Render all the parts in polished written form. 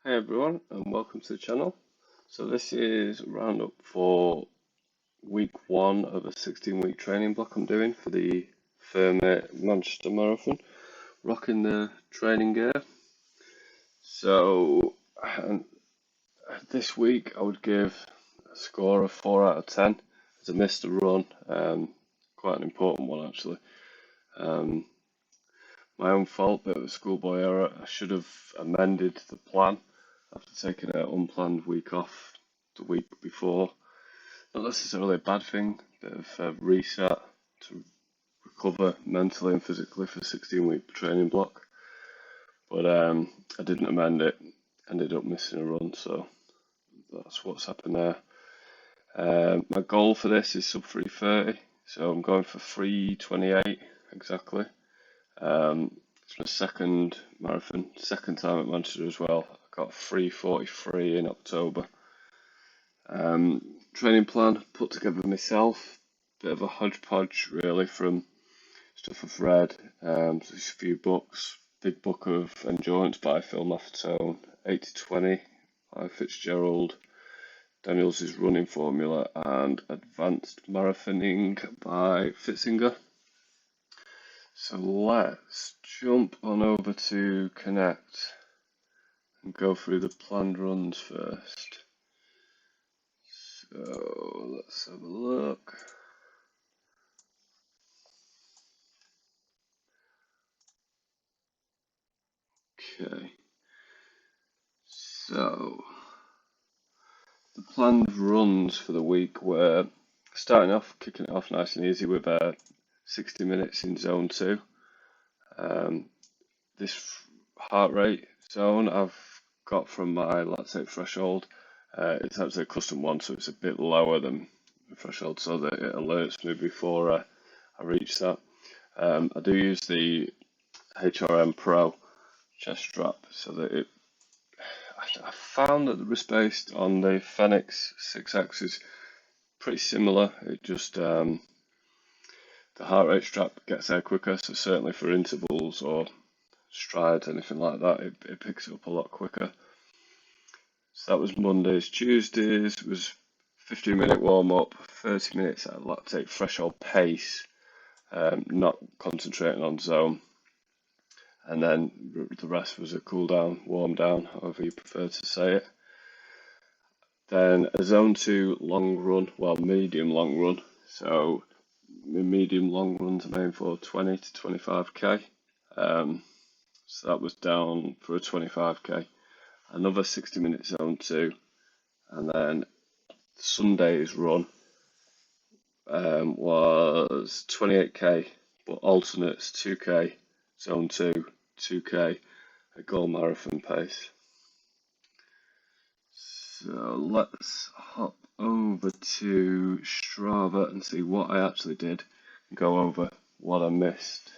Hey everyone, and welcome to the channel. So this is Roundup for week 1 of a 16-week training block I'm doing for the Vomero Manchester Marathon, rocking the training gear. So this week I would give a score of 4 out of 10 as I missed a run, quite an important one actually. My own fault, bit of a schoolboy error. I should have amended the plan after taking an unplanned week off the week before. Not necessarily a bad thing, bit of a reset to recover mentally and physically for a 16-week training block. But I didn't amend it, ended up missing a run, so that's what's happened there. My goal for this is sub 3:30, so I'm going for 3:28 exactly. It's my second marathon, second time at Manchester as well. I got 3:43 in October. Training plan put together myself, bit of a hodgepodge really from stuff I've read. There's a few books, big book of endurance by Phil Maffetone, 80-20 by Fitzgerald, Daniels' running formula, and advanced marathoning by Fitzinger. So let's jump on over to Connect and go through the planned runs first. So let's have a look. Okay, so the planned runs for the week were kicking it off nice and easy with 60 minutes in zone 2. This heart rate zone I've got from my lactate threshold. It's actually a custom one, so it's a bit lower than the threshold, so that it alerts me before I reach that. I do use the HRM Pro chest strap, so that I found that the wrist based on the Fenix 6X is pretty similar. It just the heart rate strap gets there quicker, so certainly for intervals or strides, anything like that, it picks it up a lot quicker. So that was Mondays. Tuesdays was 15-minute warm up, 30 minutes at lactate threshold pace, not concentrating on zone. And then the rest was a cool down, warm down, however you prefer to say it. Then a zone 2 long run, well, medium long run. So medium long runs I'm aiming for 20 to 25k. So that was down for a 25k. Another 60-minute zone 2, and then Sunday's run was 28k, but alternates 2k, zone 2, 2k, a goal marathon pace. So let's hop over to Strava and see what I actually did and go over what I missed.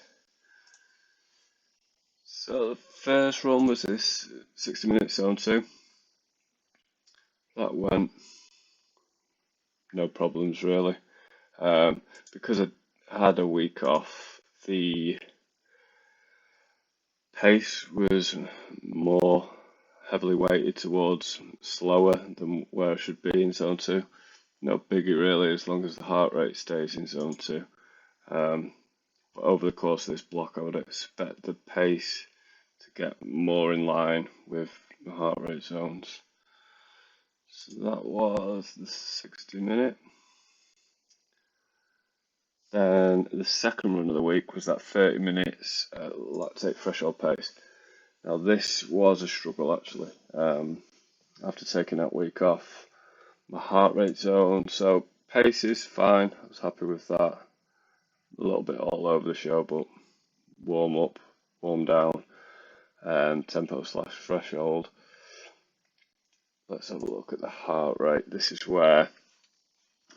So the first run was this 60-minute zone 2. That went no problems really. Because I had a week off, the pace was more heavily weighted towards slower than where I should be in zone 2. No biggie really, as long as the heart rate stays in zone 2. But over the course of this block, I would expect the pace to get more in line with the heart rate zones. So that was the 60-minute. Then the second run of the week was that 30 minutes lactate threshold pace. Now this was a struggle actually. After taking that week off, my heart rate zone, so pace is fine. I was happy with that. A little bit all over the show, but warm up, warm down, tempo/threshold. Let's have a look at the heart rate. This is where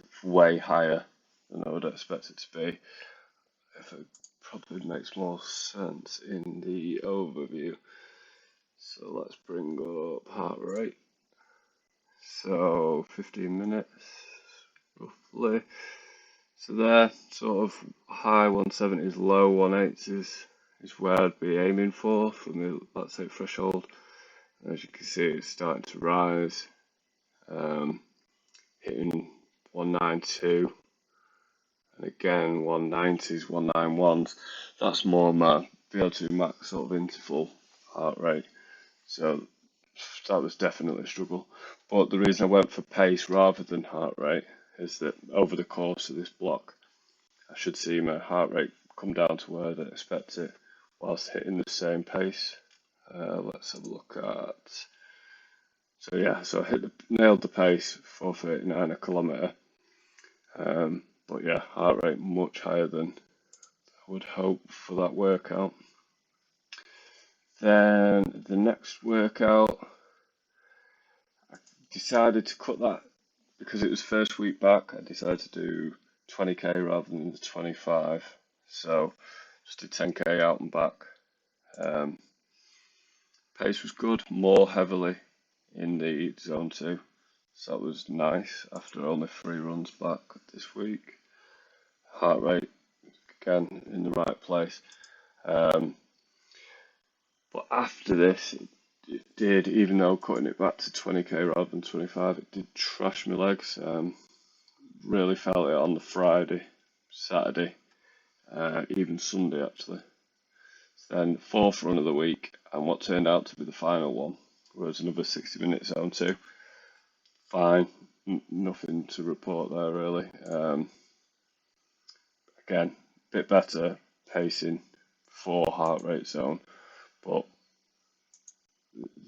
it's way higher than I would expect it to be. If it probably makes more sense in the overview. So let's bring up heart rate. So 15 minutes roughly. So there, sort of high 170s, low 180s is where I'd be aiming for the lactate threshold. As you can see, it's starting to rise, hitting 192, and again 190s, 191s. That's more my VO2 max sort of interval heart rate. So that was definitely a struggle. But the reason I went for pace rather than heart rate is that over the course of this block, I should see my heart rate come down to where I'd expect it whilst hitting the same pace. Let's have a look at. So yeah, so I nailed the pace, 4:39 a kilometre. But yeah, heart rate much higher than I would hope for that workout. Then the next workout, I decided to cut that because it was first week back. I decided to do 20k rather than the 25. So just did 10k out and back. Pace was good, more heavily in the zone 2. So that was nice after only 3 runs back this week. Heart rate, again, in the right place. But after this, it did, even though cutting it back to 20k rather than 25, it did trash my legs. Really felt it on the Friday, Saturday, even Sunday actually. Then 4th run of the week, and what turned out to be the final one was another 60-minute zone 2. Fine, nothing to report there really. Again, a bit better pacing for heart rate zone, but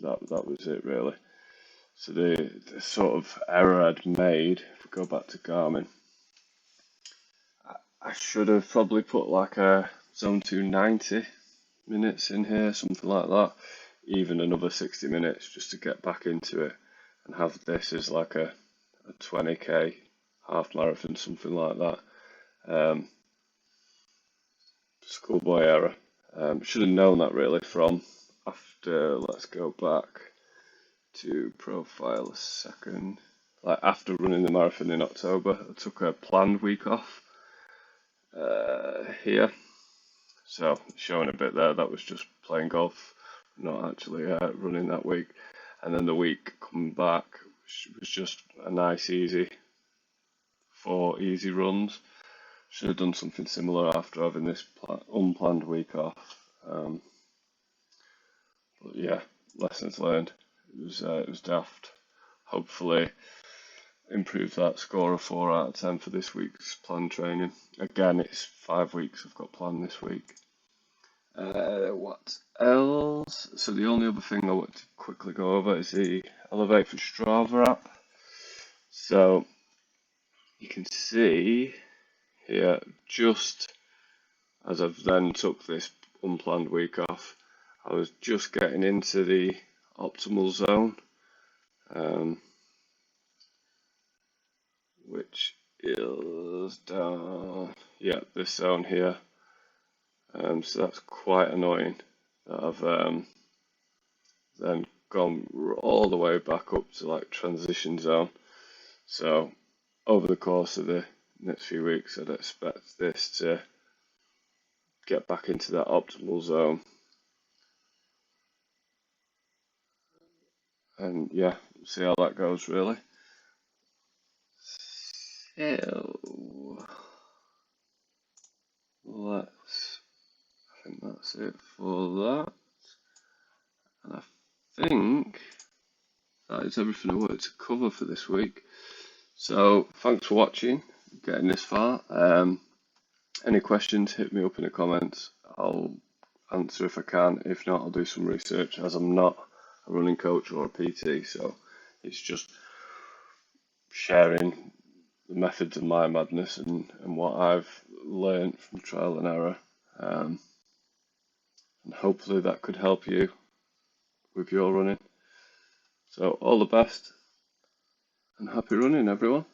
that was it really. So the sort of error I'd made, if we go back to Garmin, I should have probably put like a zone 2 90 minutes in here, something like that, even another 60 minutes just to get back into it and have this as like a 20k half marathon, something like that. Schoolboy error. Should have known that really from after, let's go back to profile a second. Like after running the marathon in October, I took a planned week off here. So showing a bit there, that was just playing golf, not actually running that week. And then the week coming back was just a nice easy 4 easy runs. Should have done something similar after having this unplanned week off. But yeah, lessons learned. It was daft. Hopefully improve that score of 4 out of 10 for this week's planned training. Again, it's 5 weeks I've got planned this week. What else? So the only other thing I want to quickly go over is the Elevate for Strava app. So you can see here, just as I've then took this unplanned week off, I was just getting into the optimal zone, which is down, yeah, this zone here. So that's quite annoying that I've then gone all the way back up to like transition zone. So over the course of the next few weeks, I'd expect this to get back into that optimal zone. And yeah, see how that goes really. So I think that's it for that. And I think that is everything I wanted to cover for this week. So thanks for watching, getting this far. Any questions, hit me up in the comments. I'll answer if I can. If not, I'll do some research, as I'm not a running coach or a PT, so it's just sharing the methods of my madness and what I've learned from trial and error. And hopefully that could help you with your running. So all the best and happy running, everyone.